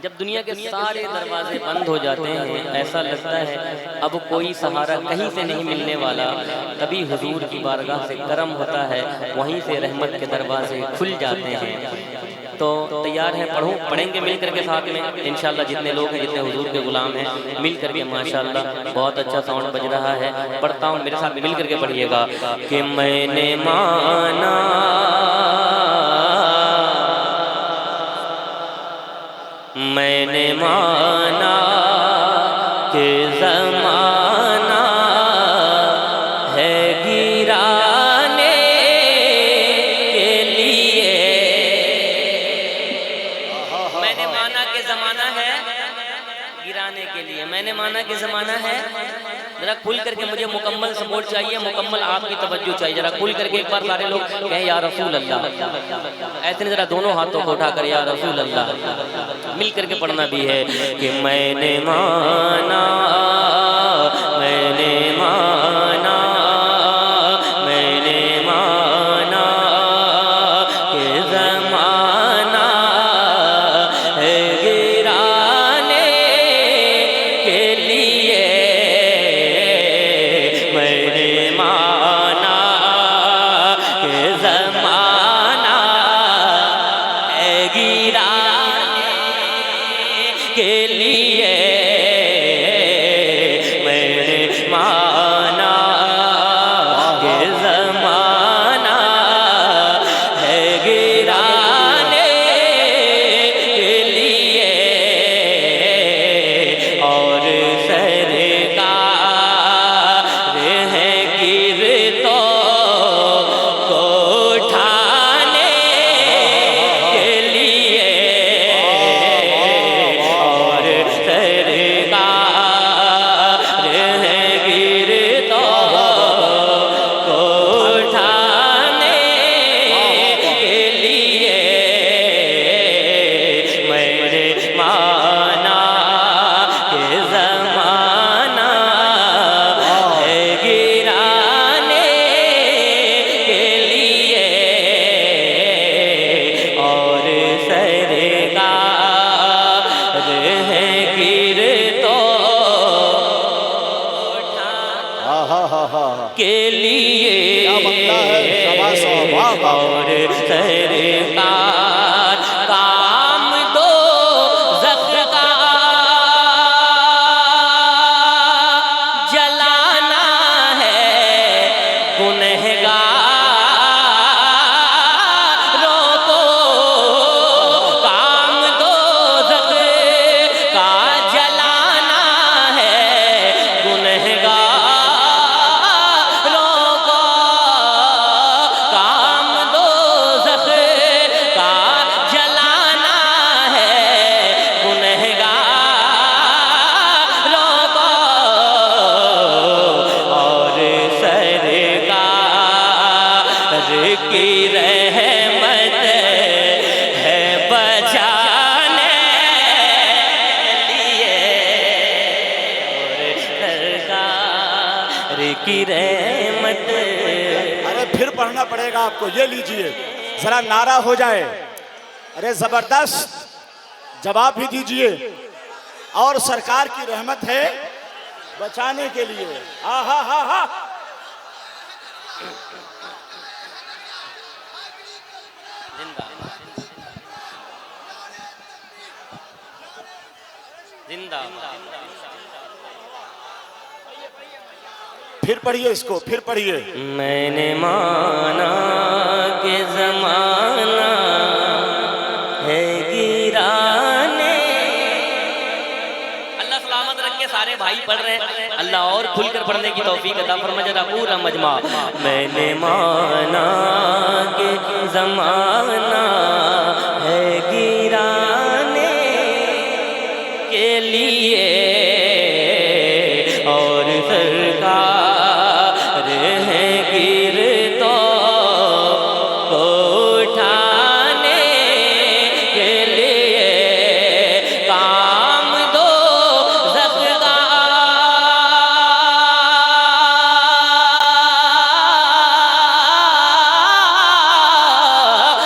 जब दुनिया के सारे दरवाजे बंद हो जाते हैं, ऐसा लगता है अब कोई सहारा कहीं से नहीं मिलने वाला, तभी हुजूर की बारगाह से करम होता है, वहीं से रहमत के दरवाजे खुल जाते हैं। तो तैयार हैं, पढ़ेंगे मिल करके साथ में इंशाल्लाह। जितने लोग हैं, जितने हुजूर के गुलाम हैं, मिल करके माशाल्लाह बहुत अच्छा साउंड बज रहा है। पढ़ता हूँ, मेरे साथ मिल करके पढ़िएगा कि मैंने माना मैंने माना कि ज़माना है गिराने के लिए। मैंने माना कि ज़माना है गिराने के लिए। मैंने माना कि ज़माना है, जरा खुल करके मुझे मुकम्मल सपोर्ट चाहिए, मुकम्मल आपकी तवज्जो चाहिए। जरा खुल करके एक बार सारे लोग कहें या रसूल अल्लाह, ऐसे जरा दोनों हाथों को उठाकर या रसूल अल्लाह। मिल करके पढ़ना भी है कि मैंने माना मैंने माना मैंने माना कि ज़माना है गिराने के लिए। मैंने माना कि ज़माना है गिराने के लिए। मैंने माना कि ज़माना है गिराने के लिए। और सरकार है गिरतों को उठाने के लिए। और सरकार है गिरतों को उठाने के लिए। मैंने माना कि ज़माना है गिराने के लिए। और सरकार है गिरतों के लिए। और सरकार काम दो ज़ख्का जलाना है गुनहगारों को। काम दो ज़ख्का जलाना है गुनहगारों को। काम दो ज़ख्का जलाना है गुनहगारों को। और सरकार की रहमत है बचाने लिए। और सरकार की रहमत। अरे फिर पढ़ना पड़ेगा आपको, ये लीजिए जरा नारा हो जाए। अरे जबरदस्त जवाब भी दीजिए। और सरकार की रहमत है बचाने के लिए। हा हा हा हा। जिंदाबाद। फिर पढ़िए इसको, फिर पढ़िए। मैंने माना कि ज़माना है गिराने। अल्लाह सलामत रखे, सारे भाई पढ़ रहे हैं। अल्लाह और खुलकर पढ़ने की तौफीक अता फरमा जरा पूरा मजमा। मैंने माना कि ज़माना है गिराने के लिए। और सरकार है गिरतों को उठाने के लिए। काम दो ज़ख्का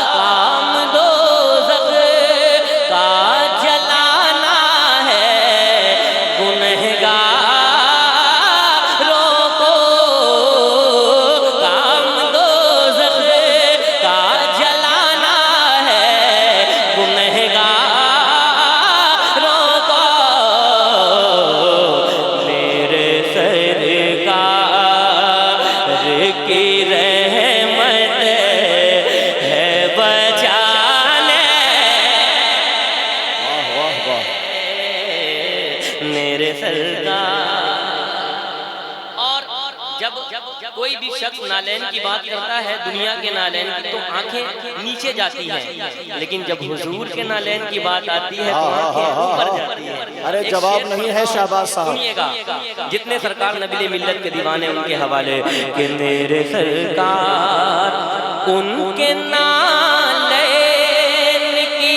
काम दो ज़ख्का जलाने वाह। मेरे सरकार। और जब कोई भी शख्स नालैन की बात करता है, दुनिया के नालैन की, तो आंखें नीचे जाती हैं, लेकिन जब हुजूर के नालैन की बात आती है तो आंखें ऊपर जाती हैं। अरे एक जवाब शेर नहीं है शाहबाज साहब। सुनिएगा, जितने सरकार नबीले मिल्लत के दीवाने उनके हवाले कि मेरे सरकार उनके नालैन की,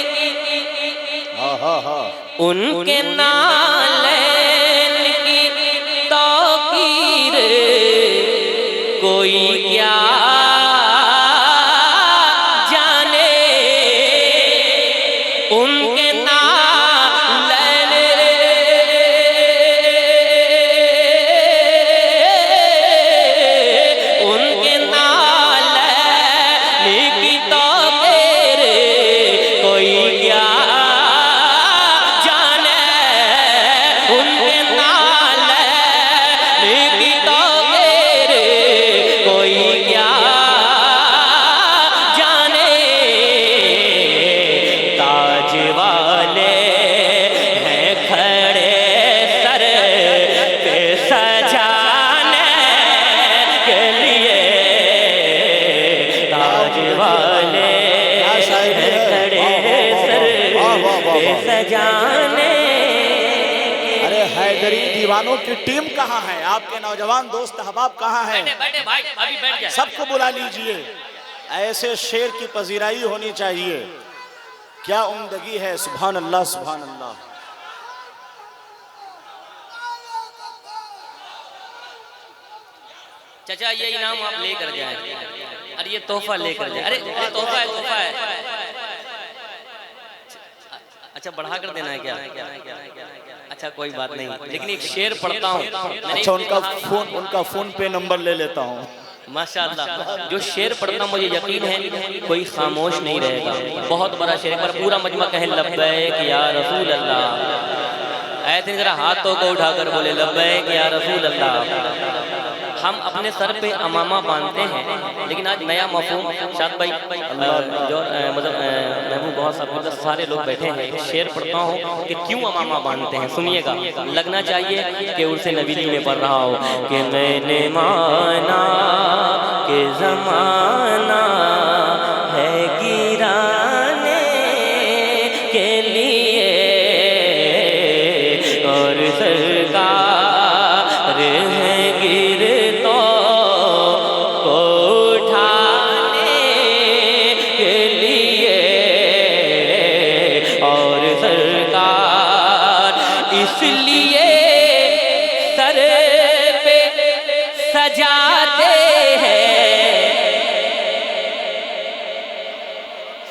उनके नालैन की तौकीर कोई क्या जाने, उनके नालैन, उनके नालैन की तौकीर कोई क्या जाने, उनके नालैन की तौकीर कोई क्या जाने। ताज वाले हैं खड़े सर पे सजाने के लिए, ताज वाले हैं खड़े सर पे सजाने। अरे हैदरी दीवानों की टीम कहाँ है? आपके नौजवान दोस्त अहबाब कहाँ हैं? बैठे भाई, अभी बैठ जाए। सबको बुला लीजिए। ऐसे शेर की पजीराई होनी चाहिए। क्या उम्दगी है। सुभान अल्लाह, सुभान अल्लाह। चाचा ये इनाम आप लेकर जाए, अरे ये तोहफा लेकर जाए। अरे तोहफा है, तोहफा है। अच्छा बढ़ा कर देना है क्या? अच्छा कोई बात नहीं, लेकिन एक शेर पढ़ता हूँ। अच्छा उनका फोन पे नंबर ले लेता हूँ। माशाअल्लाह, जो शेर पढ़ना मुझे यकीन है कोई खामोश नहीं रहेगा। बहुत बड़ा शेर, पर पूरा मजमा कहे लब्बैक या रसूल अल्लाह। ऐसे जरा हाथों को उठाकर बोले लब्बैक या रसूल अल्लाह। हम अपने सर पे अमामा बांधते हैं, लेकिन आज नया मफहूम शाद भाई जो मतलब महबूब बहुत सब सारे लोग बैठे हैं, शेर पढ़ता हूँ कि क्यों अमामा बांधते हैं। सुनिएगा, लगना चाहिए कि उर्से नबीली में पढ़ रहा हो कि मैंने माना कि ज़माना है गिराने के लिए, और सरकार है गिरतों को उठाने के लिए, और सरकार इसलिए सर पे सजाते हैं।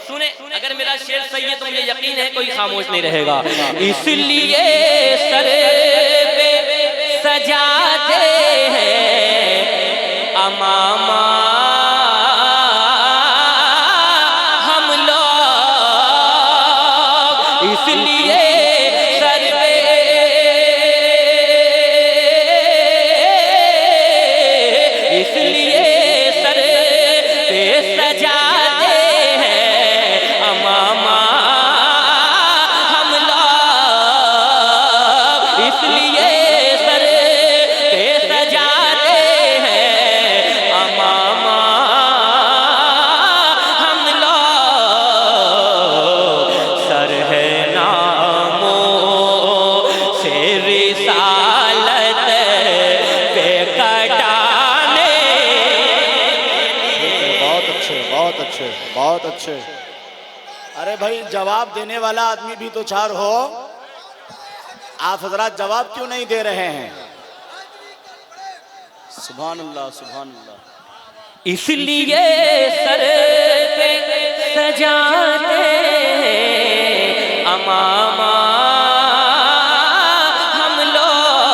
सुने, अगर मेरा शेर सही है तो मुझे यकीन है कोई खामोश नहीं रहेगा। इसलिए सर पे सजाते हैं अमामा हम लोग, इसलिए सर पे, इसलिए सर पे सजाते हैं अमामा हम लोग, इसलिए सर पे सजाते हैं अमामा हम लोग। सर है नामों से रिसालत पे कटाने। बहुत अच्छे, बहुत अच्छे, बहुत अच्छे। अरे भाई जवाब देने वाला आदमी भी तो चार हो। आप हजरात जवाब क्यों नहीं दे रहे हैं? सुभान अल्लाह, सुभान अल्लाह। इसलिए सर पे सजाते हैं अमामा हम लोग।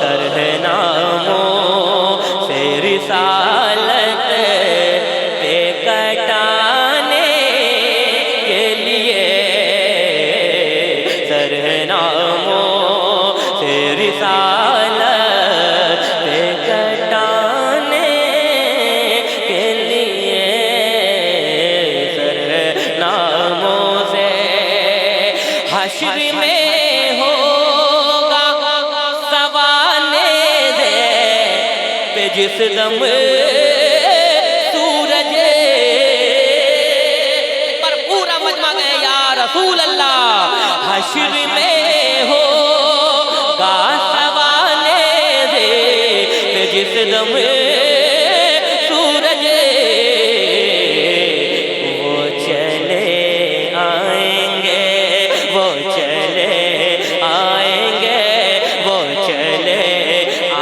सर है नामों से रिसालत पे कटाने के लिए, सर है नामों से रिसालत पे कटाने के लिए, सर है नामों से हश्र में होगा सवाने दे पे जिस दम सूरज पर पूरा मजमा गए या रसूल अल्लाह। हश्र में होगा सवाने दे पे जिस दम सूरज वो चले आएंगे, वो चले आएंगे, वो चले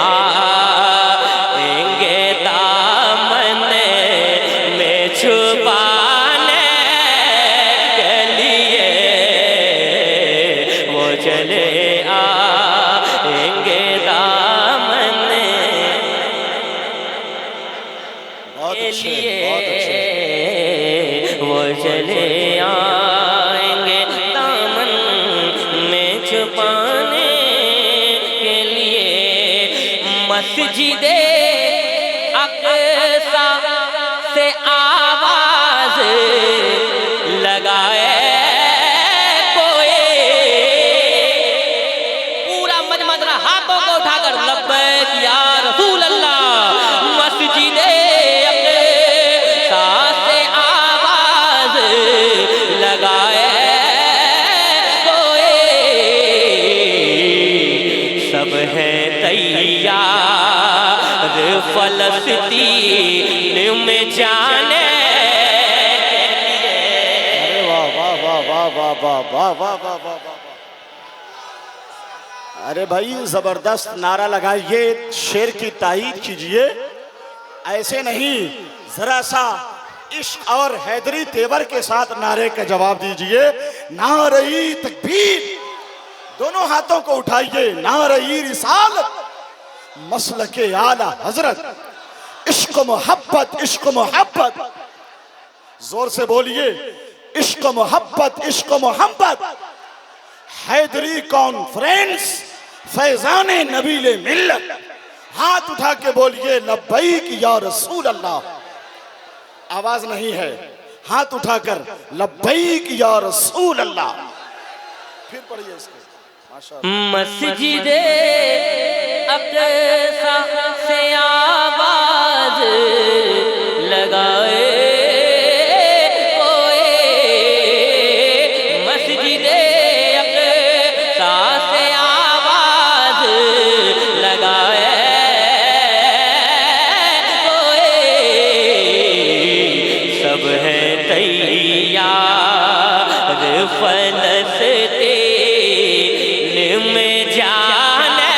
आएंगे दामन में छुपाने के लिए, वो चले आएंगे दामन बहुत के अच्छे, लिए, बहुत अच्छे। वो चले आएंगे दामन में छुपाने के लिए। मस्जिदे अक़सा से आवाज लगाए कोई, पूरा मजमा हाथों को उठाकर लब्बैक या रसूल अल्लाह। मस्जिदे अक़सा से आवाज लगाए कोई, सब है तैयार फ़लस्तीन में जाने के लिए। अरे वाह वाह वाह वाह वाह वाह वाह वाह वाह वाह वाह। अरे भाई जबरदस्त नारा लगाइए, शेर की तारीफ कीजिए, ऐसे नहीं जरा सा इश्क और हैदरी तेवर के साथ नारे का जवाब दीजिए। नारे तकबीर, दोनों हाथों को उठाइए। नारे रिसालत, मसलके आला हजरत, इश्क मोहब्बत, इश्क मोहब्बत, जोर से बोलिए। इश्क मोहब्बत, इश्क मोहब्बत। हैदरी कॉन्फ्रेंस फैजान नबीले मिल्लत। हाथ उठा के बोलिए लब्बैक या रसूल अल्लाह। आवाज नहीं है, हाथ उठाकर लब्बैक या रसूल अल्लाह। फिर पढ़िए इसको, माशाअल्लाह। मस्जिदे अक़सा से आवाज लगाए कोई, मस्जिदे अक़सा से आवाज लगाए कोई, सब है तैयार फ़लस्तीन में जाने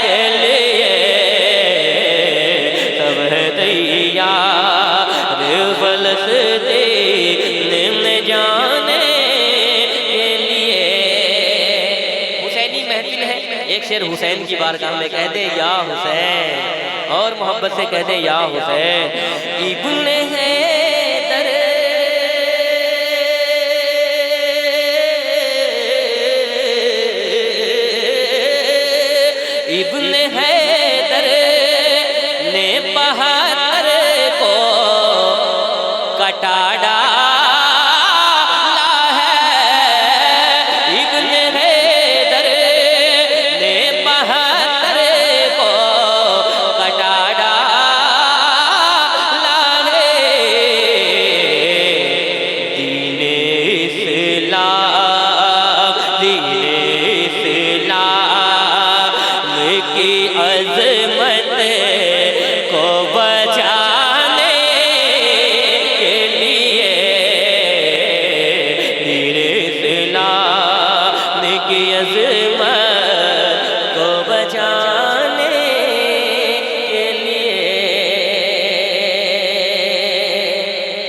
के लिए, सब है तैयार फ़लस्तीन में जाने के लिए। हुसैनी महफिल है, एक शेर हुसैन की बारगाह में कह दे या हुसैन, और मोहब्बत से कह दे या हुसैन। इब्ने हैदर इब्ने हैदर ने 72 को कटा डाला है। इब्ने हैदर ने 72 को कटा डाला है। दीने इस्लाम, दीने इस्लाम की अज़मत को बचाने के लिए, दीने इस्लाम की अज़मत को बचाने के लिए।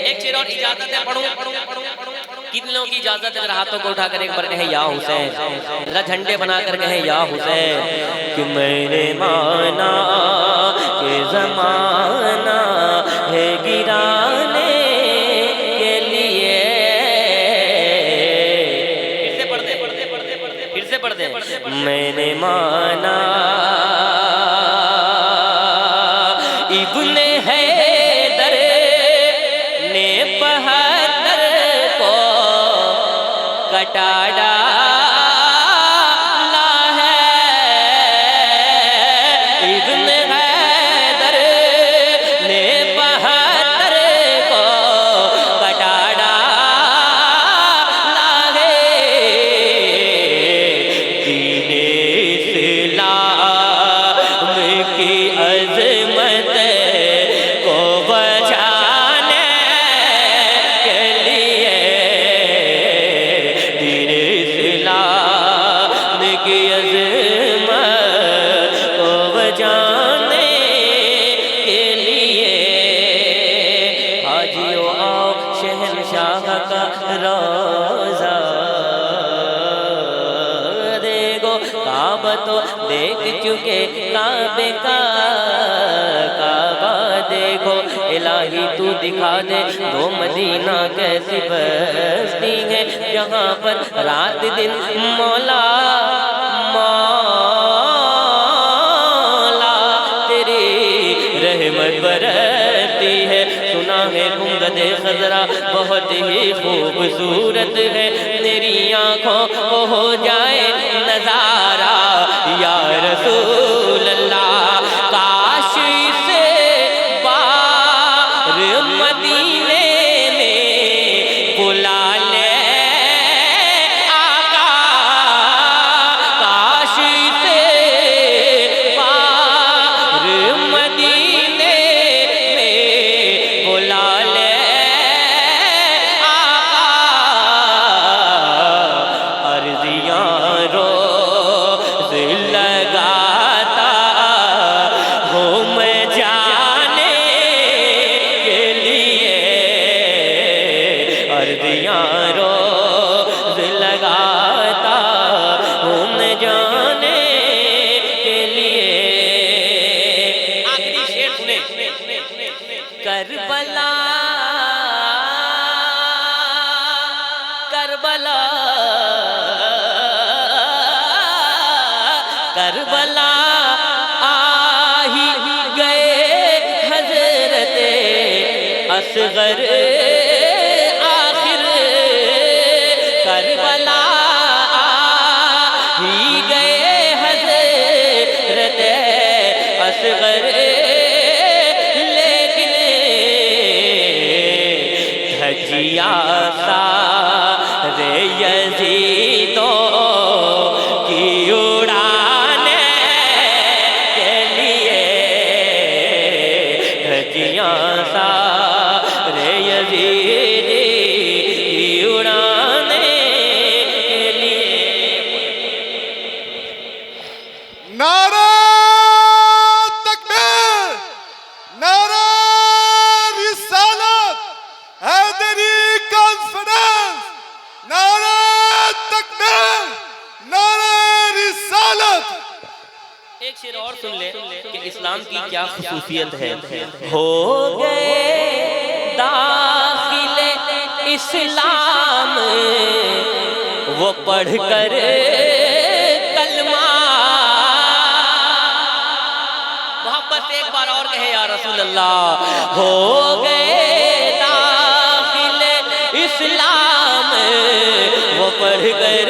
एक शेर और इजाजत है, पढ़ो। किन लोगों की इजाजत है? हाथों को उठाकर एक बार कहे या हुसैन, जरा झंडे बनाकर कहे या हुसैन। कि मैंने माना कि ज़माना है गिराने के लिए। फिर से पढ़ दे। मैंने माना इब्ने हैदर ने 72 को कटा डाला है। इब्न हैदर ने 72 को कटा डाला है। दीने इस्लाम की अज़मत को बचाने के लिए, दीन इस्लाम की अज़मत को बचाने के लिए। हाजियों आओ शहंशाह का रोज़ा देखो, काबा तो देख चुके, काबे का काबा देखो। इलाही तू दिखा दे वो मदीना कैसी बस्ती है, जहाँ पर रात दिन मौला मौला तेरी रहमत बरसती है। सुना है गुंबद खजरा बहुत ही खूबसूरत है, तेरी आँखों को हो जाए नजारा या रसूल अल्लाह। काश से बार मदीने में बुला ले आका, काश से बार मदीने में बुला ले आका। अर्जियां रोज़ लगाता हूँ मैं जाने के लिए, अर्जियां रोज़ लगाता हूँ मैं जाने के लिए। आखिरी शेर सुने, करबला करबला करबला आ ही गए हजरत असगर आखिर, करबला आ ही गए हजरत असगर। लेकिन धजिया सारे यजीदों की उड़ाने के लिए, धजिया सारे यजीदी की उड़ाने के लिए। नारा तकबीर, नारा रिसालत, हैदरी कॉन्फ्रेंस, नारा तकबीर, नारा रिसालत। एक शेर और सुन ले कि इस्लाम की क्या खुसूसियत है। हो गए दाखिले इस्लाम वो पढ़कर कलमा, मोहब्बत से एक बार और कहे या रसूल अल्लाह। हो गए दाखिले इस्लाम वो पढ़कर